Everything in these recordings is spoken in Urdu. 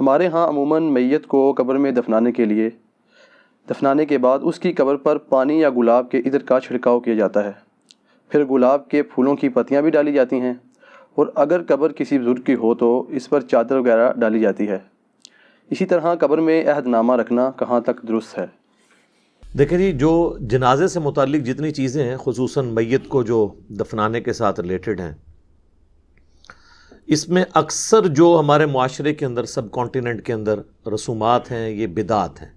ہمارے ہاں عموماً میت کو قبر میں دفنانے کے بعد اس کی قبر پر پانی یا گلاب کے عطر کا چھڑکاؤ کیا جاتا ہے، پھر گلاب کے پھولوں کی پتیاں بھی ڈالی جاتی ہیں، اور اگر قبر کسی بزرگ کی ہو تو اس پر چادر وغیرہ ڈالی جاتی ہے۔ اسی طرح قبر میں عہد نامہ رکھنا کہاں تک درست ہے؟ دیکھیں جی، جو جنازے سے متعلق جتنی چیزیں ہیں، خصوصاً میت کو جو دفنانے کے ساتھ ریلیٹڈ ہیں، اس میں اکثر جو ہمارے معاشرے کے اندر، سب کانٹیننٹ کے اندر رسومات ہیں، یہ بدعات ہیں۔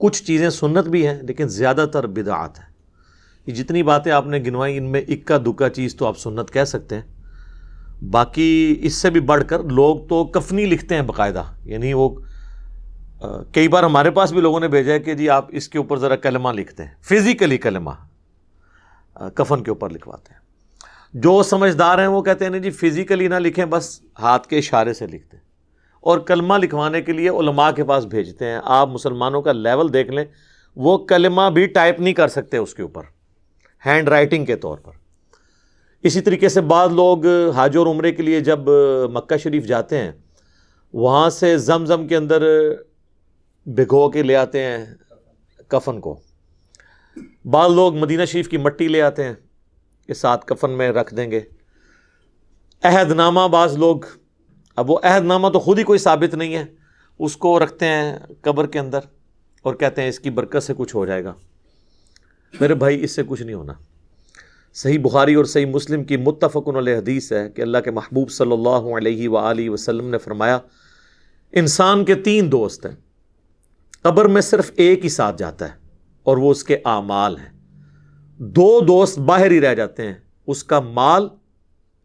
کچھ چیزیں سنت بھی ہیں لیکن زیادہ تر بدعات ہیں۔ یہ جتنی باتیں آپ نے گنوائیں، ان میں اکا دکا چیز تو آپ سنت کہہ سکتے ہیں، باقی اس سے بھی بڑھ کر لوگ تو کفنی لکھتے ہیں باقاعدہ، یعنی وہ کئی بار ہمارے پاس بھی لوگوں نے بھیجا ہے کہ جی آپ اس کے اوپر ذرا کلمہ لکھتے ہیں، فزیکلی کلمہ کفن کے اوپر لکھواتے ہیں۔ جو سمجھدار ہیں وہ کہتے ہیں نہیں جی فزیکلی نہ لکھیں، بس ہاتھ کے اشارے سے لکھتے ہیں، اور کلمہ لکھوانے کے لیے علماء کے پاس بھیجتے ہیں۔ آپ مسلمانوں کا لیول دیکھ لیں، وہ کلمہ بھی ٹائپ نہیں کر سکتے اس کے اوپر، ہینڈ رائٹنگ کے طور پر۔ اسی طریقے سے بعض لوگ حج اور عمرے کے لیے جب مکہ شریف جاتے ہیں، وہاں سے زمزم کے اندر بھگو کے لے آتے ہیں کفن کو۔ بعض لوگ مدینہ شریف کی مٹی لے آتے ہیں کہ ساتھ کفن میں رکھ دیں گے۔ عہد نامہ بعض لوگ، اب وہ عہد نامہ تو خود ہی کوئی ثابت نہیں ہے، اس کو رکھتے ہیں قبر کے اندر اور کہتے ہیں اس کی برکت سے کچھ ہو جائے گا۔ میرے بھائی، اس سے کچھ نہیں ہونا۔ صحیح بخاری اور صحیح مسلم کی متفق علیہ حدیث ہے کہ اللہ کے محبوب صلی اللہ علیہ وآلہ وسلم نے فرمایا، انسان کے 3 دوست ہیں، قبر میں صرف ایک ہی ساتھ جاتا ہے اور وہ اس کے اعمال ہیں۔ 2 دوست باہر ہی رہ جاتے ہیں، اس کا مال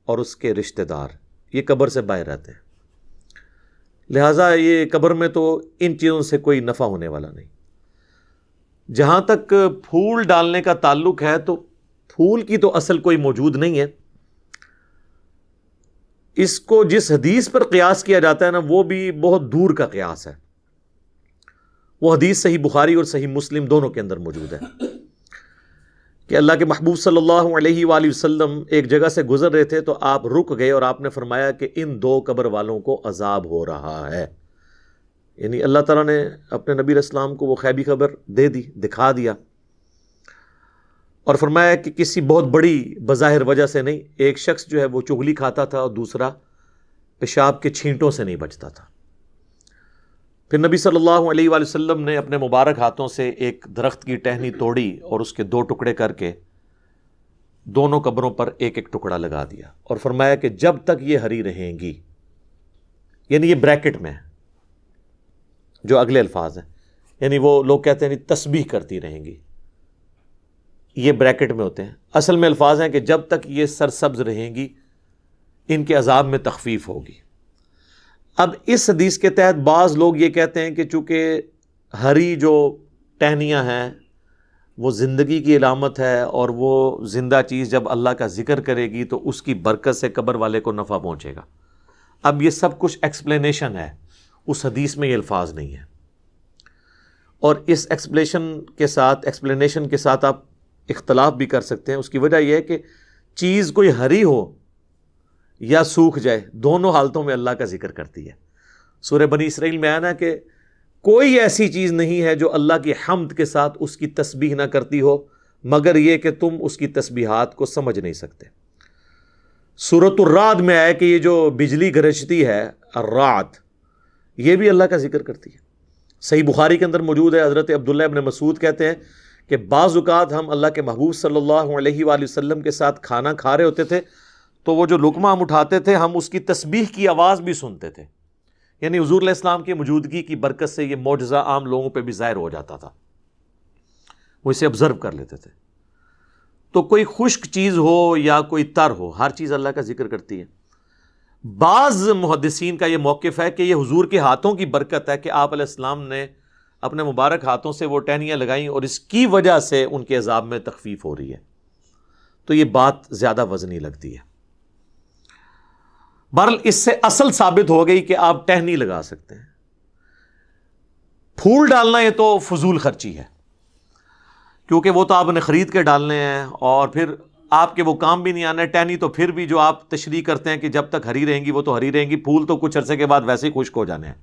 اور اس کے رشتہ دار، یہ قبر سے باہر رہتے ہیں۔ لہٰذا یہ قبر میں تو ان چیزوں سے کوئی نفع ہونے والا نہیں۔ جہاں تک پھول ڈالنے کا تعلق ہے، تو پھول کی تو اصل کوئی موجود نہیں ہے۔ اس کو جس حدیث پر قیاس کیا جاتا ہے نا، وہ بھی بہت دور کا قیاس ہے۔ وہ حدیث صحیح بخاری اور صحیح مسلم دونوں کے اندر موجود ہے کہ اللہ کے محبوب صلی اللہ علیہ وآلہ وسلم ایک جگہ سے گزر رہے تھے، تو آپ رک گئے اور آپ نے فرمایا کہ ان 2 قبر والوں کو عذاب ہو رہا ہے۔ یعنی اللہ تعالیٰ نے اپنے نبی علیہ السلام کو وہ غیبی خبر دے دی، دکھا دیا، اور فرمایا کہ کسی بہت بڑی بظاہر وجہ سے نہیں، ایک شخص جو ہے وہ چغلی کھاتا تھا اور دوسرا پیشاب کے چھینٹوں سے نہیں بچتا تھا۔ پھر نبی صلی اللہ علیہ وآلہ وسلم نے اپنے مبارک ہاتھوں سے ایک درخت کی ٹہنی توڑی اور اس کے 2 ٹکڑے کر کے دونوں قبروں پر ایک ایک ٹکڑا لگا دیا، اور فرمایا کہ جب تک یہ ہری رہیں گی، یعنی یہ بریکٹ میں ہے جو اگلے الفاظ ہیں، یعنی وہ لوگ کہتے ہیں تسبیح کرتی رہیں گی، یہ بریکٹ میں ہوتے ہیں۔ اصل میں الفاظ ہیں کہ جب تک یہ سرسبز رہیں گی، ان کے عذاب میں تخفیف ہوگی۔ اب اس حدیث کے تحت بعض لوگ یہ کہتے ہیں کہ چونکہ ہری جو ٹہنیاں ہیں وہ زندگی کی علامت ہے، اور وہ زندہ چیز جب اللہ کا ذکر کرے گی تو اس کی برکت سے قبر والے کو نفع پہنچے گا۔ اب یہ سب کچھ ایکسپلینیشن ہے، اس حدیث میں یہ الفاظ نہیں ہے، اور اس ایکسپلینیشن کے ساتھ آپ اختلاف بھی کر سکتے ہیں۔ اس کی وجہ یہ ہے کہ چیز کوئی ہری ہو یا سوکھ جائے، دونوں حالتوں میں اللہ کا ذکر کرتی ہے۔ سورہ بنی اسرائیل میں آیا نا کہ کوئی ایسی چیز نہیں ہے جو اللہ کی حمد کے ساتھ اس کی تسبیح نہ کرتی ہو، مگر یہ کہ تم اس کی تسبیحات کو سمجھ نہیں سکتے۔ سورۃ الرعد میں آیا کہ یہ جو بجلی گرجتی ہے، الرعد، یہ بھی اللہ کا ذکر کرتی ہے۔ صحیح بخاری کے اندر موجود ہے، حضرت عبداللہ ابن مسعود کہتے ہیں کہ بعض اوقات ہم اللہ کے محبوب صلی اللہ علیہ وآلہ وسلم کے ساتھ کھانا کھا رہے ہوتے تھے، تو وہ جو لقمہ ہم اٹھاتے تھے، ہم اس کی تسبیح کی آواز بھی سنتے تھے۔ یعنی حضور علیہ السلام کی موجودگی کی برکت سے یہ معجزہ عام لوگوں پہ بھی ظاہر ہو جاتا تھا، وہ اسے آبزرو کر لیتے تھے۔ تو کوئی خشک چیز ہو یا کوئی تر ہو، ہر چیز اللہ کا ذکر کرتی ہے۔ بعض محدثین کا یہ موقف ہے کہ یہ حضور کے ہاتھوں کی برکت ہے کہ آپ علیہ السلام نے اپنے مبارک ہاتھوں سے وہ ٹہنیاں لگائیں اور اس کی وجہ سے ان کے عذاب میں تخفیف ہو رہی ہے۔ تو یہ بات زیادہ وزنی لگتی ہے۔ بہرحال اس سے اصل ثابت ہو گئی کہ آپ ٹہنی لگا سکتے ہیں۔ پھول ڈالنا یہ تو فضول خرچی ہے، کیونکہ وہ تو آپ نے خرید کے ڈالنے ہیں اور پھر آپ کے وہ کام بھی نہیں آنا ہے۔ ٹہنی تو پھر بھی جو آپ تشریح کرتے ہیں کہ جب تک ہری رہیں گی وہ تو ہری رہیں گی، پھول تو کچھ عرصے کے بعد ویسے ہی خشک ہو جانے ہیں۔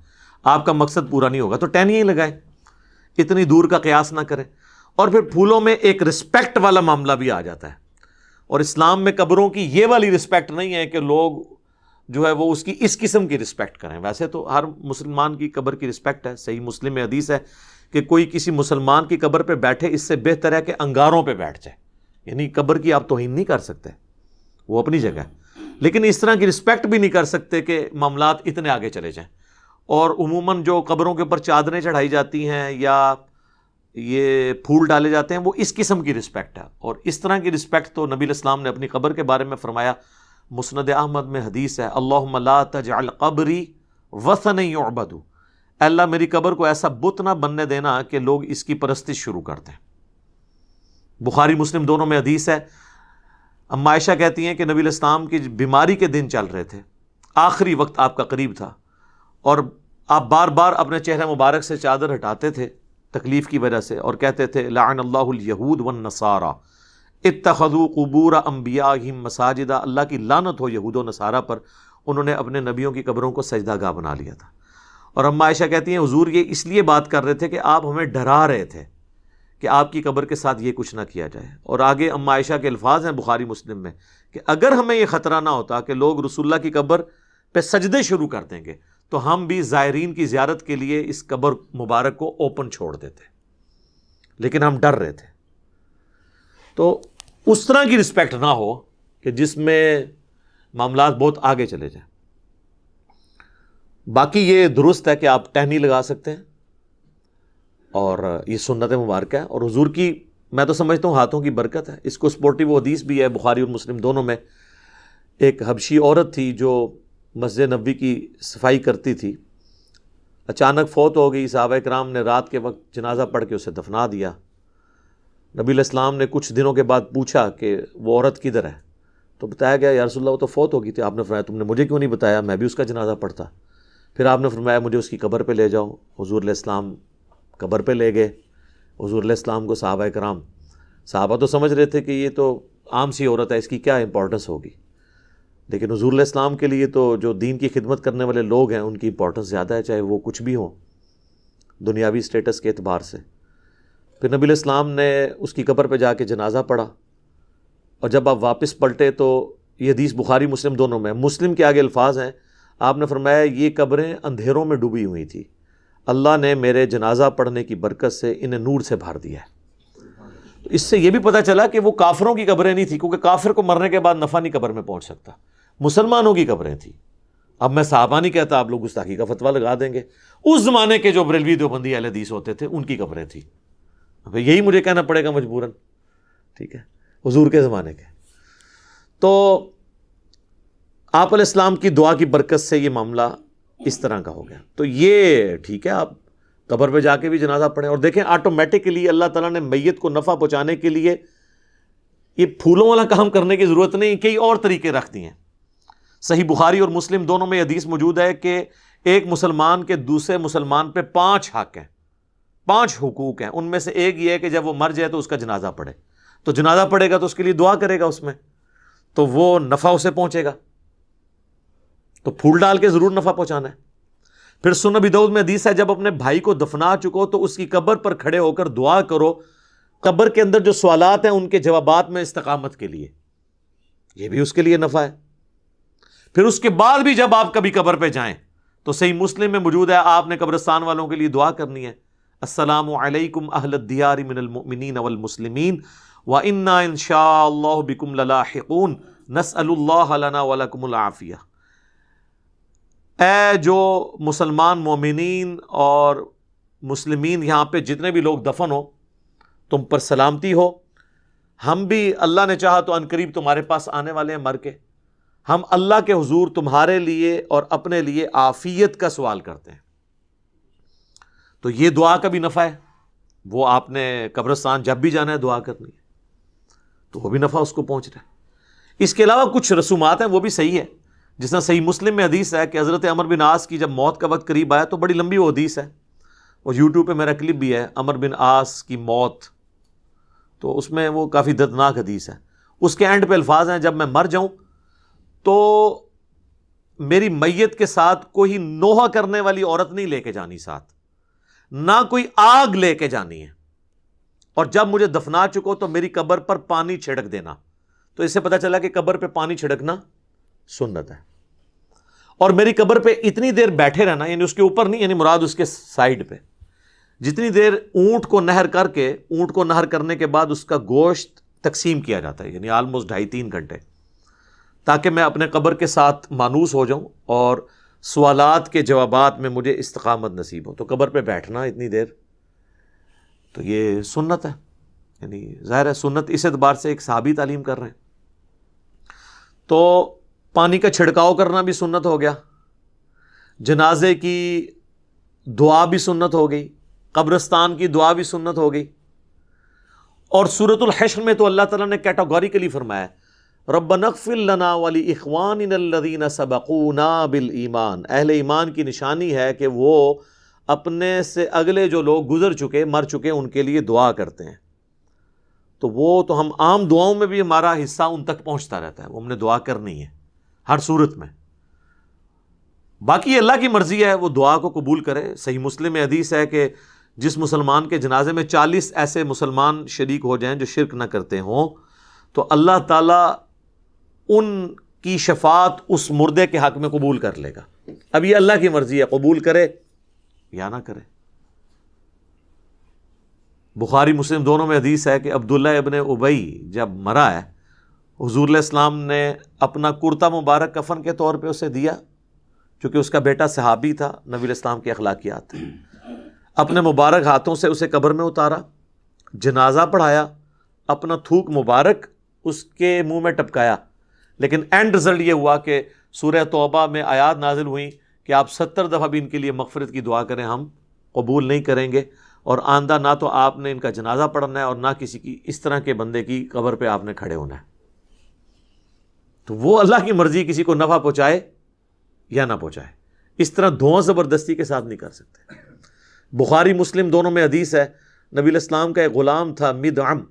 آپ کا مقصد پورا نہیں ہوگا تو ٹہنیاں ہی لگائیں، اتنی دور کا قیاس نہ کریں۔ اور پھر پھولوں میں ایک رسپیکٹ والا معاملہ بھی آ جاتا ہے، اور اسلام میں قبروں کی یہ والی رسپیکٹ نہیں ہے کہ لوگ جو ہے وہ اس کی اس قسم کی رسپیکٹ کریں۔ ویسے تو ہر مسلمان کی قبر کی رسپیکٹ ہے، صحیح مسلم میں حدیث ہے کہ کوئی کسی مسلمان کی قبر پہ بیٹھے اس سے بہتر ہے کہ انگاروں پہ بیٹھ جائے، یعنی قبر کی آپ توہین نہیں کر سکتے، وہ اپنی جگہ ہے، لیکن اس طرح کی رسپیکٹ بھی نہیں کر سکتے کہ معاملات اتنے آگے چلے جائیں۔ اور عموماً جو قبروں کے اوپر چادریں چڑھائی جاتی ہیں یا یہ پھول ڈالے جاتے ہیں وہ اس قسم کی رسپیکٹ ہے، اور اس طرح کی رسپیکٹ تو نبی الاسلام نے اپنی قبر کے بارے میں فرمایا، مسند احمد میں حدیث ہے، اللہم لا تجعل قبری وثنا یعبد، اللہ میری قبر کو ایسا بت نہ بننے دینا کہ لوگ اس کی پرستش شروع کر دیں۔ بخاری مسلم دونوں میں حدیث ہے، اما عائشہ کہتی ہیں کہ نبی الاسلام کی بیماری کے دن چل رہے تھے، آخری وقت آپ کا قریب تھا، اور آپ بار بار اپنے چہرہ مبارک سے چادر ہٹاتے تھے تکلیف کی وجہ سے، اور کہتے تھے لعن اللہ الیہود والنصارى اتخذوا قبور انبیائہم مساجدا، اللہ کی لعنت ہو یہود و نصارہ پر، انہوں نے اپنے نبیوں کی قبروں کو سجدہ گاہ بنا لیا تھا۔ اور اما عائشہ کہتی ہیں حضور یہ اس لیے بات کر رہے تھے کہ آپ ہمیں ڈرا رہے تھے کہ آپ کی قبر کے ساتھ یہ کچھ نہ کیا جائے۔ اور آگے اما عائشہ کے الفاظ ہیں بخاری مسلم میں کہ اگر ہمیں یہ خطرہ نہ ہوتا کہ لوگ رسول اللہ کی قبر پہ سجدے شروع کر دیں گے تو ہم بھی زائرین کی زیارت کے لیے اس قبر مبارک کو اوپن چھوڑ دیتے، لیکن ہم ڈر رہے تھے۔ تو اس طرح کی رسپیکٹ نہ ہو کہ جس میں معاملات بہت آگے چلے جائیں۔ باقی یہ درست ہے کہ آپ ٹہنی لگا سکتے ہیں، اور یہ سنت مبارک ہے، اور حضور کی میں تو سمجھتا ہوں ہاتھوں کی برکت ہے۔ اس کو سپورٹیو حدیث بھی ہے بخاری اور مسلم دونوں میں، ایک حبشی عورت تھی جو مسجد نبوی کی صفائی کرتی تھی، اچانک فوت ہو گئی، صحابہ کرام نے رات کے وقت جنازہ پڑھ کے اسے دفنا دیا۔ نبی علیہ السلام نے کچھ دنوں کے بعد پوچھا کہ وہ عورت کدھر ہے، تو بتایا گیا یا رسول اللہ وہ تو فوت ہو گئی تھی۔ آپ نے فرمایا تم نے مجھے کیوں نہیں بتایا، میں بھی اس کا جنازہ پڑھتا۔ پھر آپ نے فرمایا مجھے اس کی قبر پہ لے جاؤ، حضور علیہ السلام قبر پہ لے گئے۔ حضور علیہ السلام کو صحابہ تو سمجھ رہے تھے کہ یہ تو عام سی عورت ہے، اس کی کیا امپورٹنس ہوگی، لیکن حضور علیہ السلام کے لیے تو جو دین کی خدمت کرنے والے لوگ ہیں ان کی امپورٹنس زیادہ ہے، چاہے وہ کچھ بھی ہوں دنیاوی سٹیٹس کے اعتبار سے۔ پھر نبی علیہ السلام نے اس کی قبر پہ جا کے جنازہ پڑھا، اور جب آپ واپس پلٹے تو یہ حدیث بخاری مسلم دونوں میں، مسلم کے آگے الفاظ ہیں، آپ نے فرمایا یہ قبریں اندھیروں میں ڈوبی ہوئی تھی، اللہ نے میرے جنازہ پڑھنے کی برکت سے انہیں نور سے بھر دیا ہے۔ اس سے یہ بھی پتہ چلا کہ وہ کافروں کی قبریں نہیں تھیں، کیونکہ کافر کو مرنے کے بعد نفع نہیں قبر میں پہنچ سکتا، مسلمانوں کی قبریں تھیں۔ اب میں صحابہ نہیں کہتا، آپ لوگ گستاخی کا فتویٰ لگا دیں گے، اس زمانے کے جو بریلوی دیوبندی اہل حدیث ہوتے تھے ان کی قبریں تھیں، یہی مجھے کہنا پڑے گا مجبوراً، ٹھیک ہے، حضور کے زمانے کے۔ تو آپ علیہ السلام کی دعا کی برکت سے یہ معاملہ اس طرح کا ہو گیا۔ تو یہ ٹھیک ہے، آپ قبر پہ جا کے بھی جنازہ پڑھیں، اور دیکھیں آٹومیٹکلی اللہ تعالیٰ نے میت کو نفع پہنچانے کے لیے یہ پھولوں والا کام کرنے کی ضرورت نہیں، کئی اور طریقے رکھ دیے ہیں۔ صحیح بخاری اور مسلم دونوں میں حدیث موجود ہے کہ ایک مسلمان کے دوسرے مسلمان پہ 5 حق ہیں، 5 حقوق ہیں، ان میں سے ایک یہ ہے کہ جب وہ مر جائے تو اس کا جنازہ پڑھے، تو جنازہ پڑھے گا تو اس کے لیے دعا کرے گا، اس میں تو وہ نفع اسے پہنچے گا، تو پھول ڈال کے ضرور نفع پہنچانا ہے۔ پھر سنن ابی داؤد میں حدیث ہے جب اپنے بھائی کو دفنا چکو تو اس کی قبر پر کھڑے ہو کر دعا کرو، قبر کے اندر جو سوالات ہیں ان کے جوابات میں استقامت کے لیے، یہ بھی اس کے لیے نفع ہے۔ پھر اس کے بعد بھی جب آپ کبھی قبر پہ جائیں تو صحیح مسلم میں موجود ہے آپ نے قبرستان والوں کے لیے دعا کرنی ہے، السلام علیکم اہل الدیار من المؤمنین والمسلمین وَإِنَّا إِن شَاءَ اللَّهُ بِكُمْ لَلَاحِقُونَ نَسْأَلُ اللَّهَ لَنَا وَلَكُمُ الْعَافِيَةَ۔ اے جو مسلمان مومنین اور مسلمین یہاں پہ جتنے بھی لوگ دفن ہو تم پر سلامتی ہو، ہم بھی اللہ نے چاہا تو عنقریب تمہارے پاس آنے والے ہیں مر کے، ہم اللہ کے حضور تمہارے لیے اور اپنے لیے عافیت کا سوال کرتے ہیں۔ تو یہ دعا کا بھی نفع ہے، وہ آپ نے قبرستان جب بھی جانا ہے دعا کرنی ہے، تو وہ بھی نفع اس کو پہنچ رہا ہے۔ اس کے علاوہ کچھ رسومات ہیں وہ بھی صحیح ہے، جس طرح صحیح مسلم میں حدیث ہے کہ حضرت عمر بن عاص کی جب موت کا وقت قریب آیا تو بڑی لمبی وہ حدیث ہے، اور یوٹیوب پہ میرا کلپ بھی ہے عمر بن عاص کی موت، تو اس میں وہ کافی دردناک حدیث ہے۔ اس کے اینڈ پہ الفاظ ہیں جب میں مر جاؤں تو میری میت کے ساتھ کوئی نوحہ کرنے والی عورت نہیں لے کے جانی ساتھ، نہ کوئی آگ لے کے جانی ہے، اور جب مجھے دفنا چکو تو میری قبر پر پانی چھڑک دینا۔ تو اس سے پتہ چلا کہ قبر پہ پانی چھڑکنا سنت ہے۔ اور میری قبر پہ اتنی دیر بیٹھے رہنا، یعنی اس کے اوپر نہیں، یعنی مراد اس کے سائیڈ پہ، جتنی دیر اونٹ کو نہر کر کے، اونٹ کو نہر کرنے کے بعد اس کا گوشت تقسیم کیا جاتا ہے، یعنی آلموسٹ 2.5-3 گھنٹے، تاکہ میں اپنے قبر کے ساتھ مانوس ہو جاؤں اور سوالات کے جوابات میں مجھے استقامت نصیب ہو۔ تو قبر پہ بیٹھنا اتنی دیر، تو یہ سنت ہے، یعنی ظاہر ہے سنت اس اعتبار سے ایک صحابی تعلیم کر رہے ہیں۔ تو پانی کا چھڑکاؤ کرنا بھی سنت ہو گیا، جنازے کی دعا بھی سنت ہو گئی، قبرستان کی دعا بھی سنت ہو گئی۔ اور سورۃ الحشر میں تو اللہ تعالیٰ نے کیٹاگوریکلی فرمایا ہے ربنا اغفر لنا ولاخواننا الذین سبقونا بالایمان، اہل ایمان کی نشانی ہے کہ وہ اپنے سے اگلے جو لوگ گزر چکے، مر چکے، ان کے لیے دعا کرتے ہیں۔ تو وہ تو ہم عام دعاؤں میں بھی ہمارا حصہ ان تک پہنچتا رہتا ہے، وہ ہم نے دعا کرنی ہے ہر صورت میں۔ باقی اللہ کی مرضی ہے، وہ دعا کو قبول کرے۔ صحیح مسلم میں حدیث ہے کہ جس مسلمان کے جنازے میں 40 ایسے مسلمان شریک ہو جائیں جو شرک نہ کرتے ہوں، تو اللہ تعالیٰ ان کی شفاعت اس مردے کے حق میں قبول کر لے گا۔ اب یہ اللہ کی مرضی ہے، قبول کرے یا نہ کرے۔ بخاری مسلم دونوں میں حدیث ہے کہ عبداللہ ابن ابی جب مرا ہے، حضور علیہ السلام نے اپنا کرتا مبارک کفن کے طور پہ اسے دیا، چونکہ اس کا بیٹا صحابی تھا، نبی علیہ السلام کی اخلاقیات تھے۔ اپنے مبارک ہاتھوں سے اسے قبر میں اتارا، جنازہ پڑھایا، اپنا تھوک مبارک اس کے منہ میں ٹپکایا، لیکن اینڈ رزلٹ یہ ہوا کہ سورہ توبہ میں آیات نازل ہوئیں کہ آپ 70 دفعہ بھی ان کے لیے مغفرت کی دعا کریں، ہم قبول نہیں کریں گے، اور آئندہ نہ تو آپ نے ان کا جنازہ پڑھنا ہے اور نہ کسی کی اس طرح کے بندے کی قبر پہ آپ نے کھڑے ہونا ہے۔ تو وہ اللہ کی مرضی کسی کو نفع پہنچائے یا نہ پہنچائے، اس طرح دعا زبردستی کے ساتھ نہیں کر سکتے۔ بخاری مسلم دونوں میں حدیث ہے، نبی علیہ السلام کا ایک غلام تھا مدعم،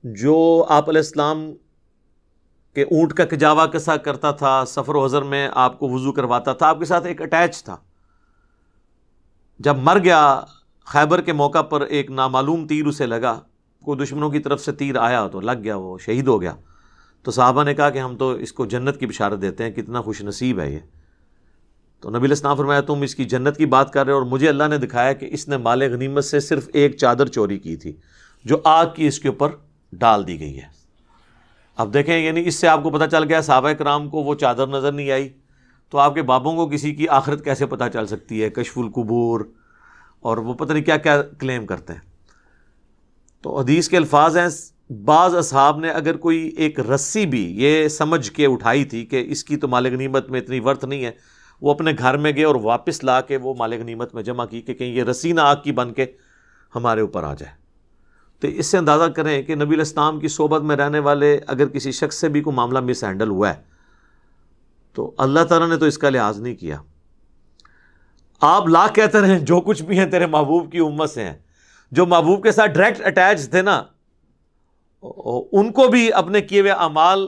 جو آپ علیہ السلام کہ اونٹ کا کجاوا کسا کرتا تھا، سفر و حضر میں آپ کو وضو کرواتا تھا، آپ کے ساتھ ایک اٹیچ تھا۔ جب مر گیا خیبر کے موقع پر ایک نامعلوم تیر اسے لگا، کوئی دشمنوں کی طرف سے تیر آیا تو لگ گیا، وہ شہید ہو گیا۔ تو صحابہ نے کہا کہ ہم تو اس کو جنت کی بشارت دیتے ہیں، کتنا خوش نصیب ہے یہ۔ تو نبی علیہ السلام فرمایا تم اس کی جنت کی بات کر رہے ہو، اور مجھے اللہ نے دکھایا کہ اس نے مال غنیمت سے صرف ایک چادر چوری کی تھی جو آگ کی اس کے اوپر ڈال دی گئی ہے۔ اب دیکھیں، یعنی اس سے آپ کو پتہ چل گیا صحابہ کرام کو وہ چادر نظر نہیں آئی، تو آپ کے بابوں کو کسی کی آخرت کیسے پتہ چل سکتی ہے؟ کشف القبور اور وہ پتہ نہیں کیا کیا کلیم کرتے ہیں۔ تو حدیث کے الفاظ ہیں، بعض اصحاب نے اگر کوئی ایک رسی بھی یہ سمجھ کے اٹھائی تھی کہ اس کی تو مال غنیمت میں اتنی ورث نہیں ہے، وہ اپنے گھر میں گئے اور واپس لا کے وہ مال غنیمت میں جمع کی کہ کہیں یہ رسی نہ آگ کی بن کے ہمارے اوپر آ جائے۔ تو اس سے اندازہ کریں کہ نبی علیہ السلام کی صحبت میں رہنے والے اگر کسی شخص سے بھی کوئی معاملہ مس ہینڈل ہوا ہے تو اللہ تعالیٰ نے تو اس کا لحاظ نہیں کیا۔ آپ لاکھ کہتے رہیں جو کچھ بھی ہیں تیرے محبوب کی امت سے ہیں، جو محبوب کے ساتھ ڈائریکٹ اٹیچ تھے نا، ان کو بھی اپنے کیے ہوئے اعمال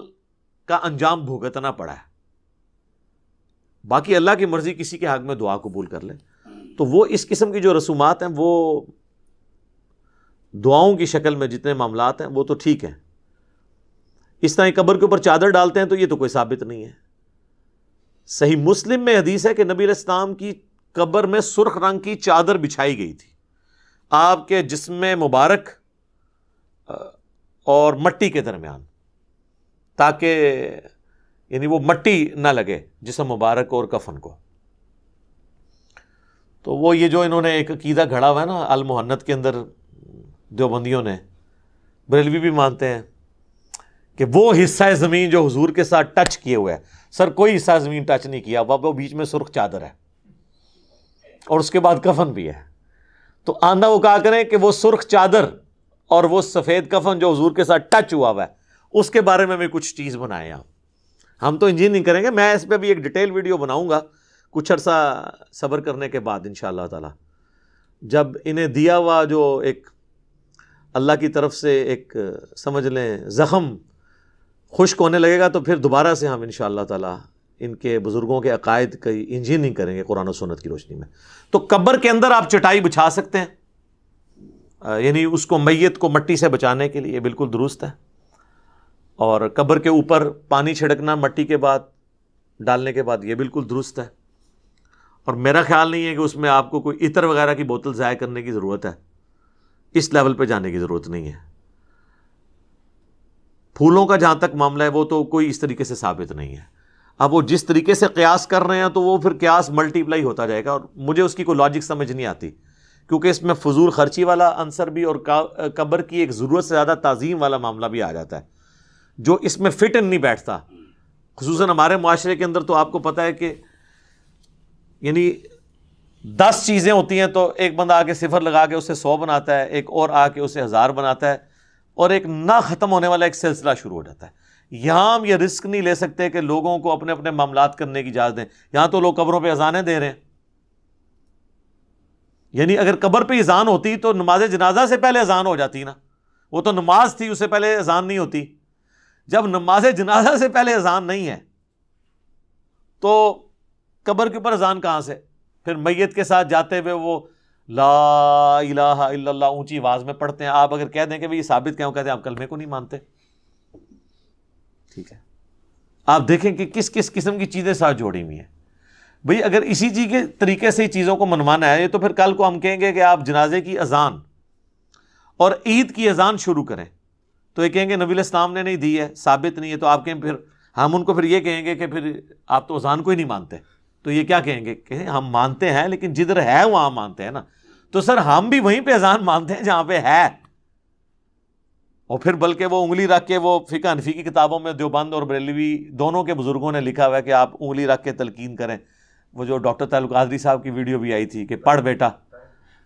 کا انجام بھگتنا پڑا ہے۔ باقی اللہ کی مرضی کسی کے حق میں دعا قبول کر لے، تو وہ اس قسم کی جو رسومات ہیں، وہ دعاؤں کی شکل میں جتنے معاملات ہیں وہ تو ٹھیک ہیں۔ اس طرح قبر کے اوپر چادر ڈالتے ہیں تو یہ تو کوئی ثابت نہیں ہے۔ صحیح مسلم میں حدیث ہے کہ نبی علیہ السلام کی قبر میں سرخ رنگ کی چادر بچھائی گئی تھی، آپ کے جسم مبارک اور مٹی کے درمیان، تاکہ یعنی وہ مٹی نہ لگے جسم مبارک اور کفن کو۔ تو وہ یہ جو انہوں نے ایک عقیدہ گھڑا ہوا ہے نا المحنت کے اندر، دیوبندیوں نے، بریلوی بھی مانتے ہیں کہ وہ حصہ زمین جو حضور کے ساتھ ٹچ کیے ہوئے ہے، سر کوئی حصہ زمین ٹچ نہیں کیا، وہ بیچ میں سرخ چادر ہے اور اس کے بعد کفن بھی ہے۔ تو آندہ وہ کہا کریں کہ وہ سرخ چادر اور وہ سفید کفن جو حضور کے ساتھ ٹچ ہوا ہے، اس کے بارے میں بھی کچھ چیز بنائیں آپ۔ ہم تو انجینئرنگ کریں گے، میں اس پہ بھی ایک ڈیٹیل ویڈیو بناؤں گا کچھ عرصہ صبر کرنے کے بعد انشاءاللہ تعالی، جب انہیں دیا ہوا جو ایک اللہ کی طرف سے ایک سمجھ لیں زخم خشک ہونے لگے گا، تو پھر دوبارہ سے ہم انشاءاللہ تعالی ان کے بزرگوں کے عقائد کی انجینئرنگ کریں گے قرآن و سنت کی روشنی میں، تو قبر کے اندر آپ چٹائی بچھا سکتے ہیں، یعنی اس کو میت کو مٹی سے بچانے کے لیے، یہ بالکل درست ہے. اور قبر کے اوپر پانی چھڑکنا مٹی کے بعد ڈالنے کے بعد، یہ بالکل درست ہے. اور میرا خیال نہیں ہے کہ اس میں آپ کو کوئی عطر وغیرہ کی بوتل ضائع کرنے کی ضرورت ہے، اس لیول پہ جانے کی ضرورت نہیں ہے. پھولوں کا جہاں تک معاملہ ہے وہ تو کوئی اس طریقے سے ثابت نہیں ہے. اب وہ جس طریقے سے قیاس کر رہے ہیں تو وہ پھر قیاس ملٹی پلائی ہوتا جائے گا، اور مجھے اس کی کوئی لاجک سمجھ نہیں آتی، کیونکہ اس میں فضول خرچی والا عنصر بھی اور قبر کی ایک ضرورت سے زیادہ تعظیم والا معاملہ بھی آ جاتا ہے، جو اس میں فٹ ان نہیں بیٹھتا. خصوصاً ہمارے معاشرے کے اندر تو آپ کو پتہ ہے کہ یعنی 10 چیزیں ہوتی ہیں تو ایک بندہ آ کے صفر لگا کے اسے 100 بناتا ہے، ایک اور آ کے اسے 1000 بناتا ہے، اور ایک نہ ختم ہونے والا ایک سلسلہ شروع ہو جاتا ہے. یہاں ہم یہ رسک نہیں لے سکتے کہ لوگوں کو اپنے اپنے معاملات کرنے کی اجازت دیں. یہاں تو لوگ قبروں پہ اذانیں دے رہے ہیں، یعنی اگر قبر پہ اذان ہوتی تو نماز جنازہ سے پہلے اذان ہو جاتی نا، وہ تو نماز تھی، اس سے پہلے اذان نہیں ہوتی. جب نماز جنازہ سے پہلے اذان نہیں ہے تو قبر کے اوپر اذان کہاں سے؟ پھر میت کے ساتھ جاتے ہوئے وہ لا الہ الا اللہ اونچی آواز میں پڑھتے ہیں. آپ اگر کہہ دیں کہ یہ ثابت کیا، کہتے ہیں آپ کلمے کو نہیں مانتے. ٹھیک ہے، آپ دیکھیں کہ کس کس قسم کی چیزیں ساتھ جوڑی ہوئی ہیں. بھئی اگر اسی چیز کے طریقے سے ہی چیزوں کو منوانا ہے تو پھر کل کو ہم کہیں گے کہ آپ جنازے کی اذان اور عید کی اذان شروع کریں، تو یہ کہیں گے نبی الاسلام نے نہیں دی ہے، ثابت نہیں ہے. تو آپ کہیں پھر ہم ان کو پھر یہ کہیں گے کہ پھر آپ تو اذان کو ہی نہیں مانتے. تو یہ کیا کہیں گے کہ ہم مانتے ہیں لیکن جدھر ہے وہاں مانتے ہیں نا. تو سر ہم بھی وہیں پہ اذان مانتے ہیں جہاں پہ ہے. اور پھر بلکہ وہ انگلی رکھ کے، وہ فقہ حنفی کی کتابوں میں دیوبند اور بریلوی دونوں کے بزرگوں نے لکھا ہوا ہے کہ آپ انگلی رکھ کے تلقین کریں. وہ جو ڈاکٹر تعلق قادری صاحب کی ویڈیو بھی آئی تھی کہ پڑھ بیٹا،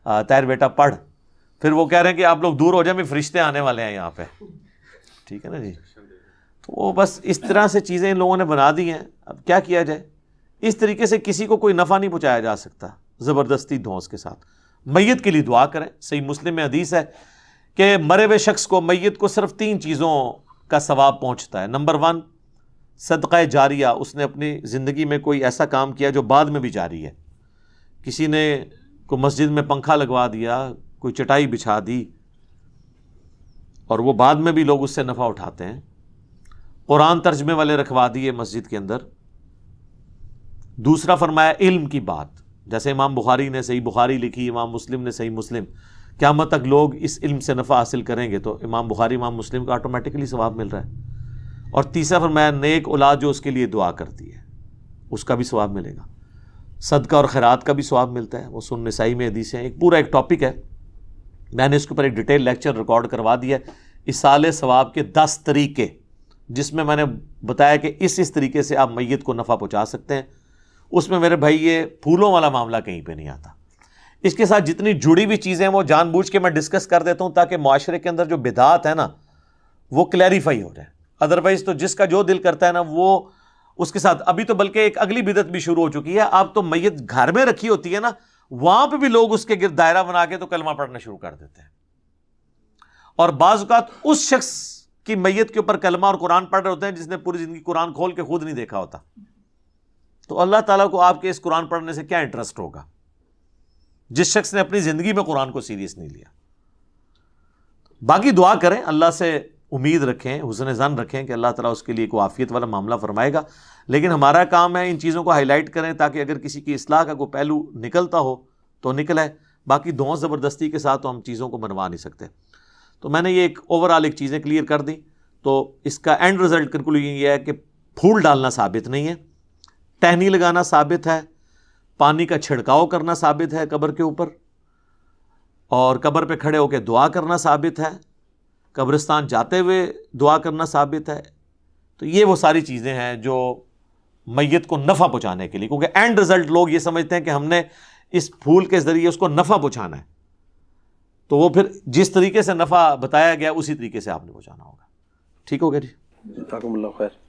طاہر بیٹا پڑھ. پھر وہ کہہ رہے ہیں کہ آپ لوگ دور ہو جائیں، بھی فرشتے آنے والے ہیں یہاں پہ. ٹھیک ہے نا جی. تو وہ بس اس طرح سے چیزیں ان لوگوں نے بنا دی ہیں. اب کیا کیا جائے؟ اس طریقے سے کسی کو کوئی نفع نہیں پہنچایا جا سکتا زبردستی دھونس کے ساتھ. میت کے لیے دعا کریں. صحیح مسلم میں حدیث ہے کہ مرے ہوئے شخص کو، میت کو صرف 3 چیزوں کا ثواب پہنچتا ہے. نمبر 1 صدقہ جاریہ، اس نے اپنی زندگی میں کوئی ایسا کام کیا جو بعد میں بھی جاری ہے. کسی نے کوئی مسجد میں پنکھا لگوا دیا، کوئی چٹائی بچھا دی، اور وہ بعد میں بھی لوگ اس سے نفع اٹھاتے ہیں. قرآن ترجمے والے رکھوا دیے مسجد کے اندر. دوسرا فرمایا علم کی بات، جیسے امام بخاری نے صحیح بخاری لکھی، امام مسلم نے صحیح مسلم. قیامت تک لوگ اس علم سے نفع حاصل کریں گے تو امام بخاری امام مسلم کا آٹومیٹکلی ثواب مل رہا ہے. اور تیسرا فرمایا نیک اولاد جو اس کے لیے دعا کرتی ہے اس کا بھی ثواب ملے گا. صدقہ اور خیرات کا بھی ثواب ملتا ہے. وہ سنن نسائی میں حدیث ہیں. ایک پورا ایک ٹاپک ہے، میں نے اس کے اوپر ایک ڈیٹیل لیکچر ریکارڈ کروا دیا ہے، ایصال ثواب کے 10 طریقے، جس میں نے بتایا کہ اس طریقے سے آپ میت کو نفع پہنچا سکتے ہیں. اس میں میرے بھائی یہ پھولوں والا معاملہ کہیں پہ نہیں آتا. اس کے ساتھ جتنی جڑی ہوئی چیزیں وہ جان بوجھ کے میں ڈسکس کر دیتا ہوں تاکہ معاشرے کے اندر جو بدعات ہے نا وہ کلیریفائی ہو جائے. ادروائز تو جس کا جو دل کرتا ہے نا وہ اس کے ساتھ. ابھی تو بلکہ ایک اگلی بدعت بھی شروع ہو چکی ہے. آپ تو میت گھر میں رکھی ہوتی ہے نا، وہاں پہ بھی لوگ اس کے گرد دائرہ بنا کے تو کلمہ پڑھنا شروع کر دیتے ہیں. اور بعض اوقات اس شخص کی میت کے اوپر کلمہ اور قرآن پڑھ رہے ہوتے ہیں جس نے پوری زندگی قرآن کھول کے خود نہیں دیکھا ہوتا. تو اللہ تعالیٰ کو آپ کے اس قرآن پڑھنے سے کیا انٹرسٹ ہوگا جس شخص نے اپنی زندگی میں قرآن کو سیریس نہیں لیا. باقی دعا کریں، اللہ سے امید رکھیں، حسن ظن رکھیں کہ اللہ تعالیٰ اس کے لیے کوئی عافیت والا معاملہ فرمائے گا. لیکن ہمارا کام ہے ان چیزوں کو ہائی لائٹ کریں تاکہ اگر کسی کی اصلاح کا کوئی پہلو نکلتا ہو تو نکلے. باقی دھونس زبردستی کے ساتھ تو ہم چیزوں کو بنوا نہیں سکتے. تو میں نے یہ ایک اوور آل ایک چیزیں کلیئر کر دی. تو اس کا اینڈ رزلٹ کنکلوژن یہ ہے کہ پھول ڈالنا ثابت نہیں ہے، ٹہنی لگانا ثابت ہے، پانی کا چھڑکاؤ کرنا ثابت ہے قبر کے اوپر، اور قبر پہ کھڑے ہو کے دعا کرنا ثابت ہے، قبرستان جاتے ہوئے دعا کرنا ثابت ہے. تو یہ وہ ساری چیزیں ہیں جو میت کو نفع پہنچانے کے لیے، کیونکہ اینڈ رزلٹ لوگ یہ سمجھتے ہیں کہ ہم نے اس پھول کے ذریعے اس کو نفع پہنچانا ہے، تو وہ پھر جس طریقے سے نفع بتایا گیا اسی طریقے سے آپ نے پہنچانا ہوگا. ٹھیک ہو گیا جی؟ جزاکم اللہ خیر.